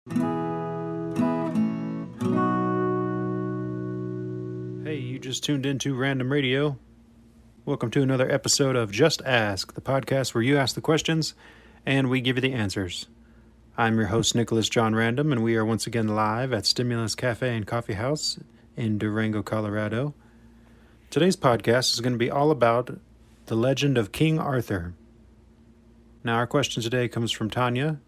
Hey, you just tuned into Random Radio. Welcome to another episode of Just Ask, the podcast where you ask the questions and we give you the answers. I'm your host, Nicholas John Random, and we are once again live at Stimulus Cafe and Coffee House in Durango, Colorado. Today's podcast is going to be all about the legend of King Arthur. Now, our question today comes from Tanya.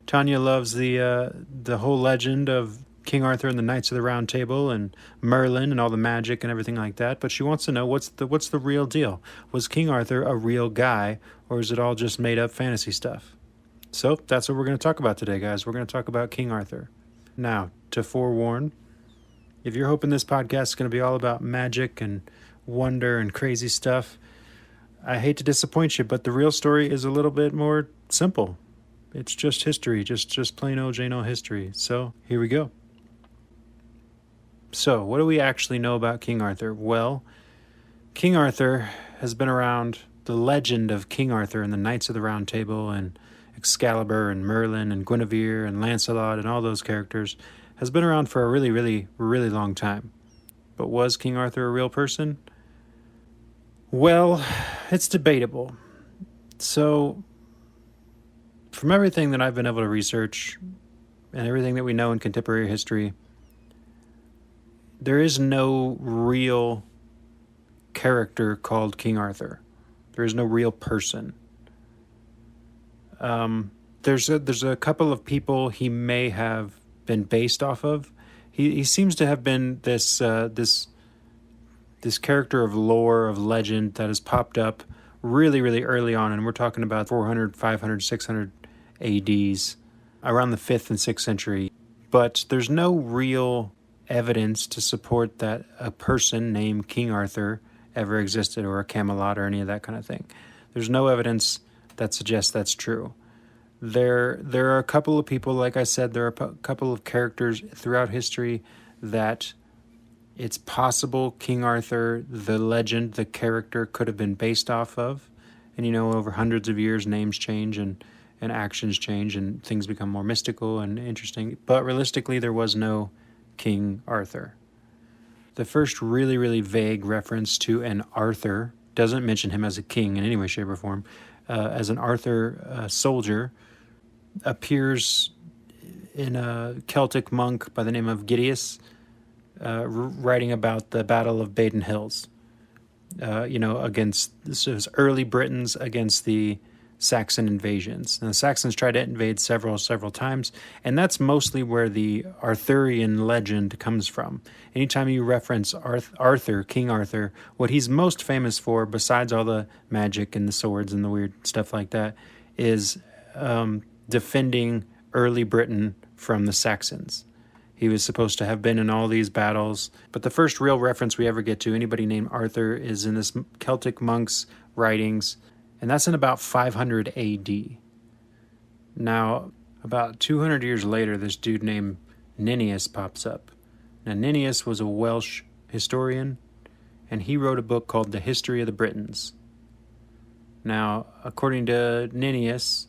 Tanya loves the whole legend of King Arthur and the Knights of the Round Table and Merlin and all the magic and everything like that, but she wants to know what's the real deal. Was King Arthur a real guy, or is it all just made up fantasy stuff? So that's what we're going to talk about today, guys. We're going to talk about King Arthur. Now, to forewarn, if you're hoping this podcast is going to be all about magic and wonder and crazy stuff, I hate to disappoint you, but the real story is a little bit more simple. It's just history, just plain old Jane old history. So here we go. So, what do we actually know about King Arthur? Well, King Arthur has been around. The legend of King Arthur and the Knights of the Round Table and Excalibur and Merlin and Guinevere and Lancelot and all those characters has been around for a really, really, really long time. But was King Arthur a real person? Well, it's debatable. So, from everything that I've been able to research and everything that we know in contemporary history, there is no real character called King Arthur. There is no real person. There's a couple of people he may have been based off of. He seems to have been this character of lore, of legend that has popped up really, really early on, and we're talking about 400, 500, 600 ADs, around the 5th and 6th century. But there's no real evidence to support that a person named King Arthur ever existed, or a Camelot, or any of that kind of thing. There's no evidence that suggests that's true. There are a couple of people, like I said, there are a couple of characters throughout history that it's possible King Arthur, the legend, the character, could have been based off of. And over hundreds of years, names change and actions change and things become more mystical and interesting. But realistically, there was no King Arthur. The first really, really vague reference to an Arthur doesn't mention him as a king in any way, shape, or form. As an Arthur soldier appears in a Celtic monk by the name of Gideus, writing about the Battle of Baden Hills. Against this was early Britons against the Saxon invasions. And the Saxons tried to invade several times, and that's mostly where the Arthurian legend comes from. Anytime you reference Arthur, King Arthur, what he's most famous for, besides all the magic and the swords and the weird stuff like that, is defending early Britain from the Saxons. He was supposed to have been in all these battles, but the first real reference we ever get to anybody named Arthur is in this Celtic monk's writings, and that's in about 500 AD. Now, about 200 years later, this dude named Nennius pops up. Now, Nennius was a Welsh historian, and he wrote a book called The History of the Britons. Now, according to Nennius,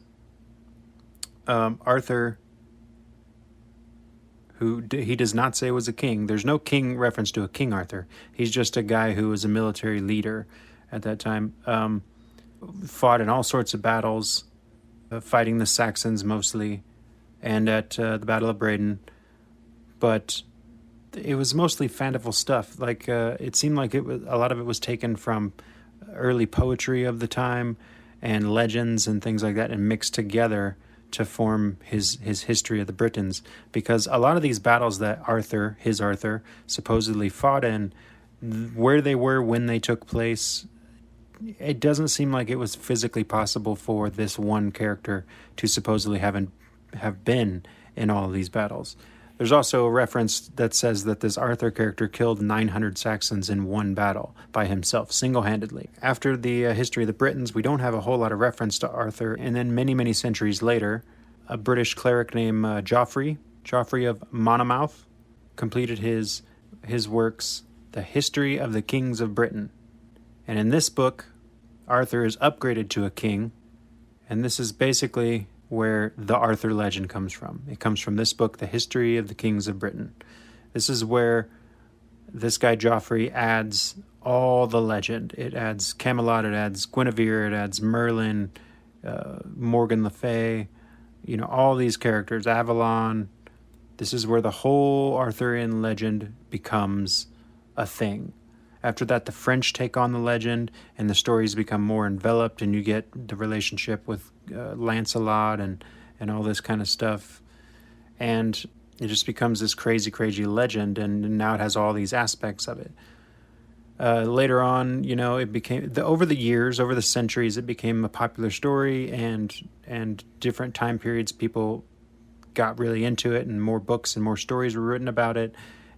Arthur, who he does not say was a king, there's no king reference to a King Arthur. He's just a guy who was a military leader at that time. Fought in all sorts of battles, fighting the Saxons mostly, and at the Battle of Baden. But it was mostly fanciful stuff. Like it seemed like a lot of it was taken from early poetry of the time and legends and things like that, and mixed together to form his history of the Britons. Because a lot of these battles that Arthur supposedly fought in, where they were when they took place, it doesn't seem like it was physically possible for this one character to supposedly have been in all of these battles. There's also a reference that says that this Arthur character killed 900 Saxons in one battle by himself, single-handedly. After the history of the Britons, we don't have a whole lot of reference to Arthur. And then many, many centuries later, a British cleric named Geoffrey of Monmouth, completed his works, The History of the Kings of Britain. And in this book, Arthur is upgraded to a king, and this is basically where the Arthur legend comes from. It comes from this book, The History of the Kings of Britain. This is where this guy Joffrey adds all the legend. It adds Camelot, it adds Guinevere, it adds Merlin, Morgan Le Fay, all these characters, Avalon. This is where the whole Arthurian legend becomes a thing. After that, the French take on the legend, and the stories become more enveloped, and you get the relationship with Lancelot and all this kind of stuff. And it just becomes this crazy, crazy legend, and now it has all these aspects of it. Later on, it became over the years, over the centuries, it became a popular story, and different time periods, people got really into it, and more books and more stories were written about it.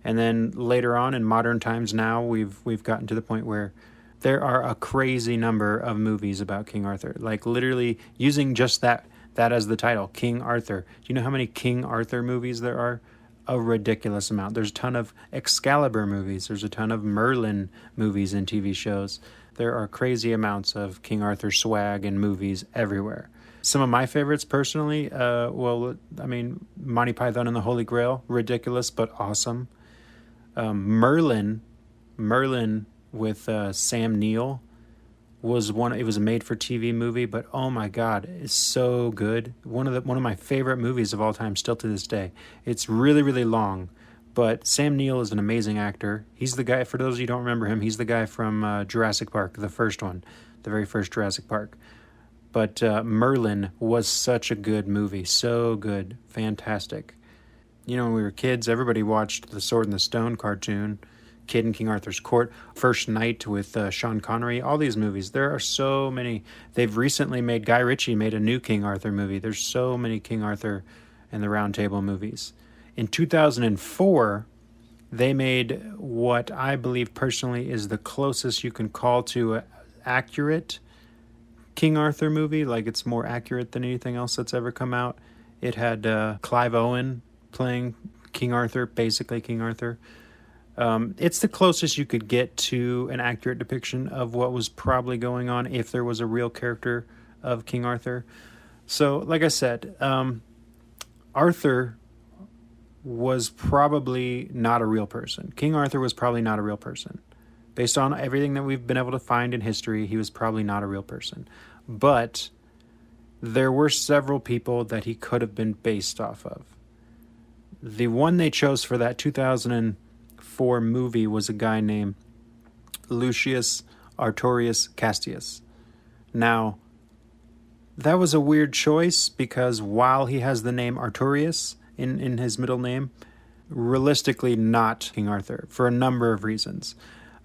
And then later on, in modern times now, we've gotten to the point where there are a crazy number of movies about King Arthur, like literally using just that as the title, King Arthur. Do you know how many King Arthur movies there are? A ridiculous amount. There's a ton of Excalibur movies. There's a ton of Merlin movies and TV shows. There are crazy amounts of King Arthur swag and movies everywhere. Some of my favorites personally, Monty Python and the Holy Grail, ridiculous but awesome. Merlin with Sam Neill was one. It was a made-for-TV movie, but oh my God, it's so good. One of my favorite movies of all time, still to this day. It's really, really long, but Sam Neill is an amazing actor. He's the guy. For those of you who don't remember him, he's the guy from Jurassic Park, the first one, the very first Jurassic Park. But Merlin was such a good movie, so good, fantastic. When we were kids, everybody watched the Sword and the Stone cartoon, Kid in King Arthur's Court, First Knight with Sean Connery, all these movies. There are so many. They've recently Guy Ritchie made a new King Arthur movie. There's so many King Arthur and the Round Table movies. In 2004, they made what I believe personally is the closest you can call to an accurate King Arthur movie. Like, it's more accurate than anything else that's ever come out. It had Clive Owen playing King Arthur, basically King Arthur. It's the closest you could get to an accurate depiction of what was probably going on if there was a real character of King Arthur. So, like I said, Arthur was probably not a real person. King Arthur was probably not a real person. Based on everything that we've been able to find in history, he was probably not a real person. But there were several people that he could have been based off of. The one they chose for that 2004 movie was a guy named Lucius Artorius Castius. Now, that was a weird choice because while he has the name Artorius in his middle name, realistically not King Arthur for a number of reasons.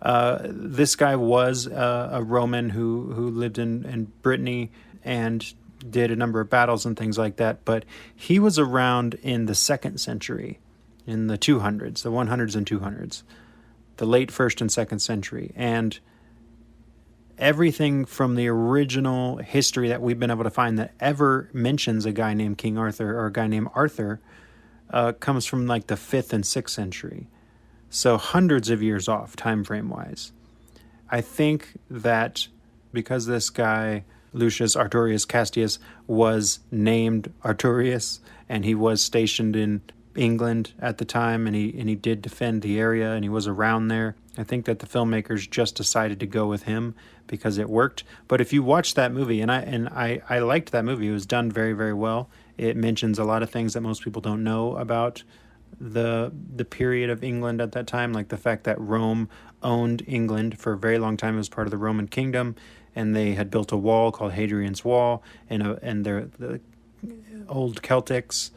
This guy was a Roman who lived in Brittany and did a number of battles and things like that, but he was around in the 2nd century, in the 200s, the 100s and 200s, the late 1st and 2nd century, and everything from the original history that we've been able to find that ever mentions a guy named King Arthur or a guy named Arthur comes from like the 5th and 6th century. So hundreds of years off, time frame wise. I think that because this guy, Lucius Artorius Castius, was named Artorius, and he was stationed in England at the time, and he did defend the area, and he was around there. I think that the filmmakers just decided to go with him because it worked. But if you watch that movie, and I liked that movie, it was done very, very well. It mentions a lot of things that most people don't know about the period of England at that time, like the fact that Rome owned England for a very long time. It was part of the Roman kingdom, and they had built a wall called Hadrian's Wall, and the old Celtics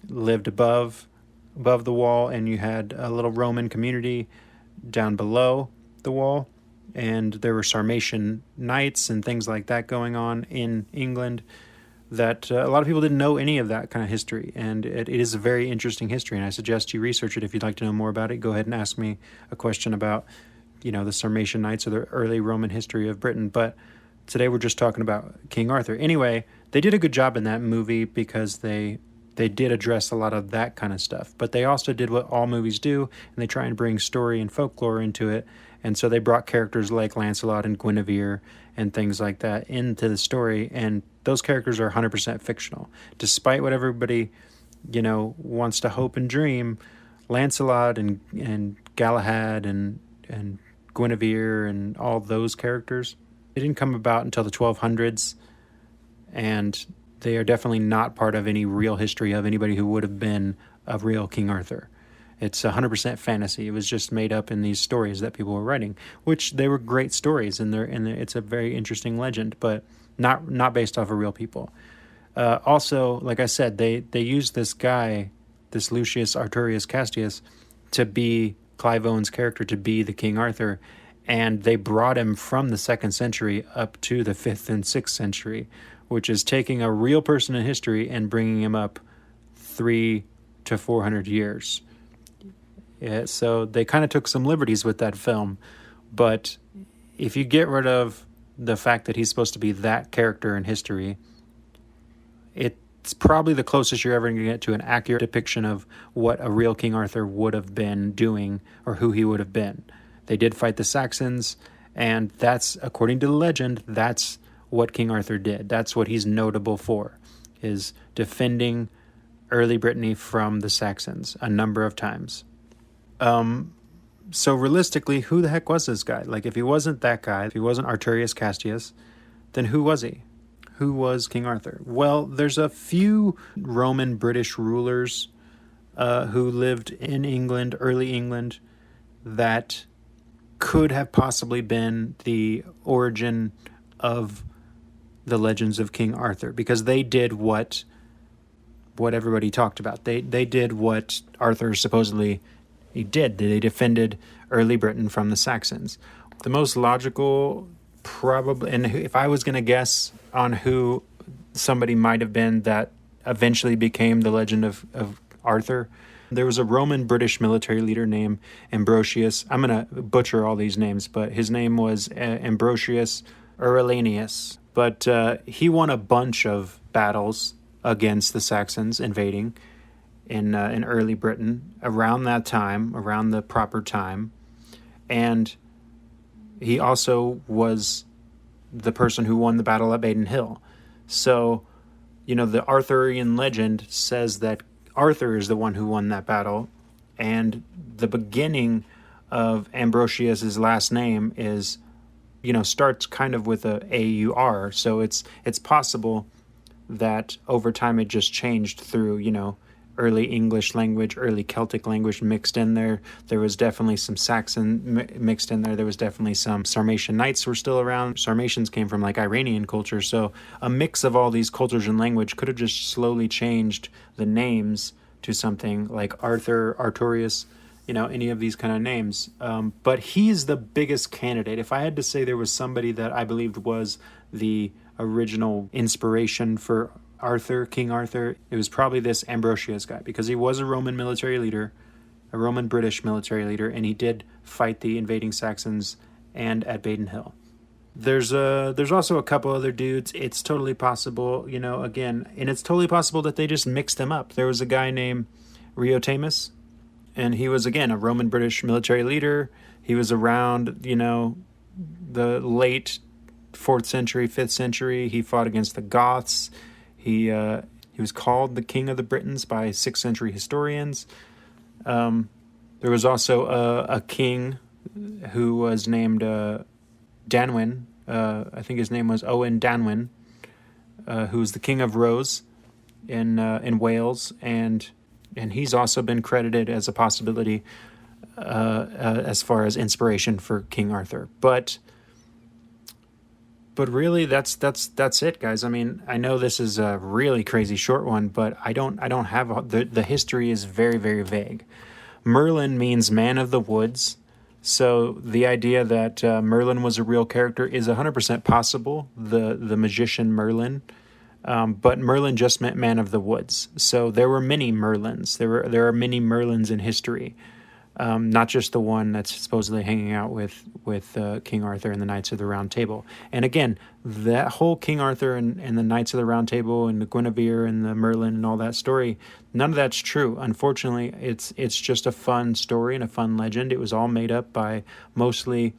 lived above the wall, and you had a little Roman community down below the wall, and there were Sarmatian knights and things like that going on in England that a lot of people didn't know any of that kind of history, and it is a very interesting history, and I suggest you research it. If you'd like to know more about it, go ahead and ask me a question about the Sarmatian Knights or the early Roman history of Britain. But today we're just talking about King Arthur. Anyway, they did a good job in that movie because they did address a lot of that kind of stuff, but they also did what all movies do, and they try and bring story and folklore into it, And so they brought characters like Lancelot and Guinevere and things like that into the story, and those characters are 100% fictional. Despite what everybody, wants to hope and dream, Lancelot and Galahad and Guinevere and all those characters, they didn't come about until the 1200s, and they are definitely not part of any real history of anybody who would have been a real King Arthur. It's 100% fantasy. It was just made up in these stories that people were writing, which they were great stories, and it's a very interesting legend, but not based off of real people. Also, like I said, they used this guy, this Lucius Arturius Castius, to be Clive Owen's character, to be the King Arthur, and they brought him from the 2nd century up to the 5th and 6th century, which is taking a real person in history and bringing him up 300 to 400 years. Yeah, so they kind of took some liberties with that film, but if you get rid of the fact that he's supposed to be that character in history, it's probably the closest you're ever going to get to an accurate depiction of what a real King Arthur would have been doing or who he would have been. They did fight the Saxons, and that's, according to the legend, that's what King Arthur did. That's what he's notable for, is defending early Brittany from the Saxons a number of times. So realistically, who the heck was this guy? Like, if he wasn't that guy, if he wasn't Arturius Castius, then who was he? Who was King Arthur? Well, there's a few Roman British rulers who lived in England, early England, that could have possibly been the origin of the legends of King Arthur, because they did what everybody talked about. They did what Arthur supposedly he did. They defended early Britain from the Saxons. The most logical, probably, and if I was going to guess on who somebody might have been that eventually became the legend of Arthur, there was a Roman British military leader named Ambrosius. I'm going to butcher all these names, but his name was Ambrosius Aurelianus. But he won a bunch of battles against the Saxons invading in early Britain around that time, around the proper time. And he also was the person who won the battle at Badon Hill. So, the Arthurian legend says that Arthur is the one who won that battle, and the beginning of Ambrosius's last name is, starts kind of with a A-U-R, so it's possible that over time it just changed through, early English language, early Celtic language mixed in there. There was definitely some Saxon mixed in there. There was definitely some Sarmatian knights were still around. Sarmatians came from Iranian culture. So a mix of all these cultures and language could have just slowly changed the names to something like Arthur, Arturius, any of these kind of names. But he's the biggest candidate. If I had to say there was somebody that I believed was the original inspiration for Arthur, King Arthur, it was probably this Ambrosius guy, because he was a Roman military leader, a Roman British military leader, and he did fight the invading Saxons and at Badon Hill. There's also a couple other dudes. It's totally possible, again, and it's totally possible that they just mixed them up. There was a guy named Riotamus, and he was, again, a Roman British military leader. He was around, the late 4th century, 5th century. He fought against the Goths. He was called the King of the Britons by 6th century historians. There was also a king who was named Danwyn. I think his name was Owen Danwyn, who was the King of Rose in Wales, and he's also been credited as a possibility as far as inspiration for King Arthur. But really, that's it, guys. I mean, I know this is a really crazy short one, but I don't have the history is very, very vague. Merlin means man of the woods, so the idea that Merlin was a real character is 100% possible. The magician Merlin, but Merlin just meant man of the woods. So there were many Merlins. There are many Merlins in history. not just the one that's supposedly hanging out with King Arthur and the Knights of the Round Table. And again, that whole King Arthur and the Knights of the Round Table and the Guinevere and the Merlin and all that story, none of that's true. Unfortunately, it's just a fun story and a fun legend. It was all made up by mostly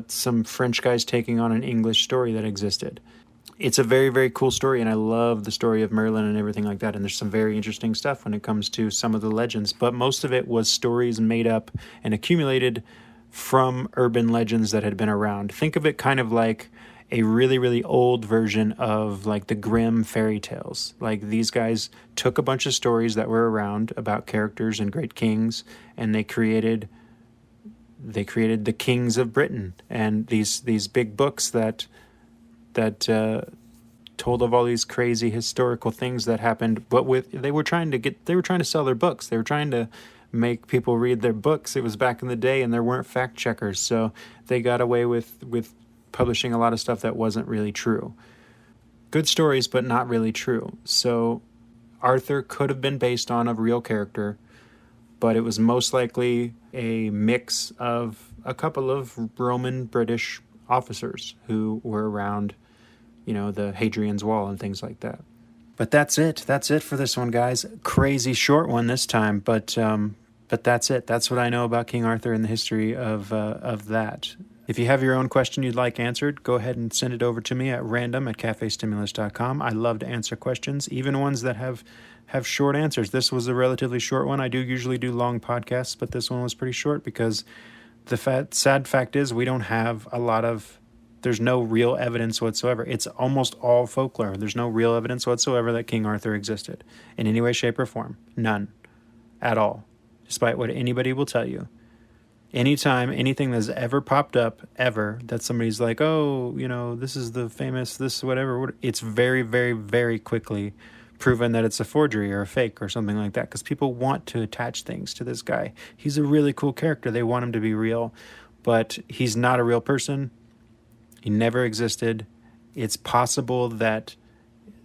some French guys taking on an English story that existed. It's a very, very cool story, and I love the story of Merlin and everything like that. And there's some very interesting stuff when it comes to some of the legends, but most of it was stories made up and accumulated from urban legends that had been around. Think of it kind of like a really, really old version of like the Grimm fairy tales. Like these guys took a bunch of stories that were around about characters and great kings, and they created the Kings of Britain, and these big books that told of all these crazy historical things that happened. But they were trying to sell their books. They were trying to make people read their books. It was back in the day, and there weren't fact checkers, so they got away with publishing a lot of stuff that wasn't really true. Good stories, but not really true. So Arthur could have been based on a real character, but it was most likely a mix of a couple of Roman British officers who were around, the Hadrian's Wall and things like that. But that's it. That's it for this one, guys. Crazy short one this time, but that's it. That's what I know about King Arthur and the history of that. If you have your own question you'd like answered, go ahead and send it over to me at random@cafestimulus.com. I love to answer questions, even ones that have short answers. This was a relatively short one. I do usually do long podcasts, but this one was pretty short because the sad fact is we don't have there's no real evidence whatsoever. It's almost all folklore. There's no real evidence whatsoever that King Arthur existed in any way, shape, or form. None. At all. Despite what anybody will tell you. Anytime anything that's ever popped up, ever, that somebody's like, oh, this is the famous, this, whatever, it's very, very, very quickly proven that it's a forgery or a fake or something like that, because people want to attach things to this guy. He's a really cool character. They want him to be real, but he's not a real person. He never existed. It's possible that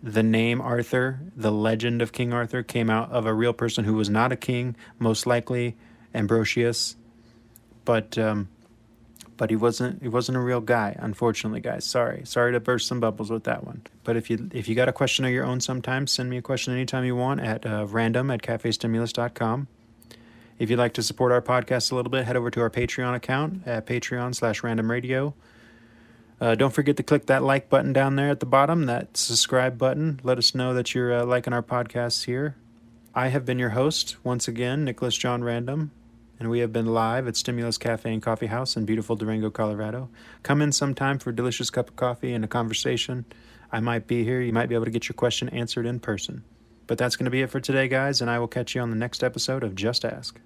the name Arthur, the legend of King Arthur, came out of a real person who was not a king, most likely Ambrosius, but he wasn't a real guy, unfortunately, guys. Sorry to burst some bubbles with that one. But if you got a question of your own sometime, send me a question anytime you want at random@cafestimulus.com. If you'd like to support our podcast a little bit, head over to our Patreon account at patreon.com/randomradio. Don't forget to click that like button down there at the bottom, that subscribe button. Let us know that you're liking our podcasts here. I have been your host, once again, Nicholas John Random, and we have been live at Stimulus Cafe and Coffee House in beautiful Durango, Colorado. Come in sometime for a delicious cup of coffee and a conversation. I might be here. You might be able to get your question answered in person. But that's going to be it for today, guys, and I will catch you on the next episode of Just Ask.